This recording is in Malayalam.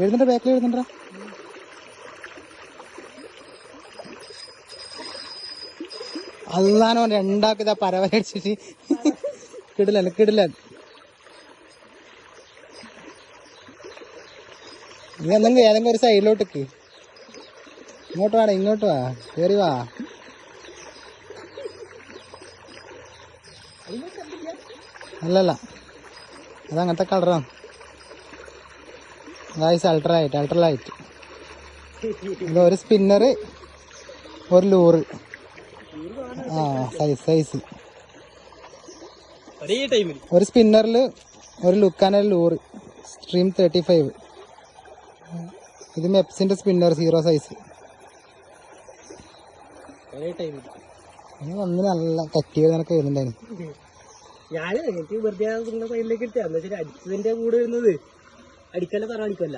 എഴുന്നണ്ട ബാക്കിൽ എഴുന്നണ്ട. അല്ലാനോ രണ്ടാക്കിതാ പരവരടിച്ചിട്ട് കിടില്ല. നീ എന്തെങ്കിലും ഏതെങ്കിലും ഒരു സൈഡിലോട്ടേക്ക്. ഇങ്ങോട്ട് വാ കേറി വാ. അല്ലല്ല അതങ്ങനത്തെ കളറാണ് ഗായ്സ്. അൾട്രലൈറ്റ്. ഇത് ഒരു സ്പിന്നർ, ഒരു ലൂറ്. സൈസ് ഒരു സ്പിന്നറിൽ ഒരു ലുക്കാന ലൂറ്. സ്ട്രീം 35. ഇത് മെപ്സിന്റെ സ്പിന്നർ 0 സൈസ്. വന്ന് നല്ല കറ്റിയത് നിനക്ക് വരുന്നുണ്ടായിരുന്നു. ഞാന് എനിക്ക് വെറുതെ സൈഡിലേക്ക് ഇട്ടാ. എന്താ വെച്ചാൽ അടിച്ചതിന്റെ കൂടെ വരുന്നത് അടിക്കല്ല, പറ അടിക്കല്ല.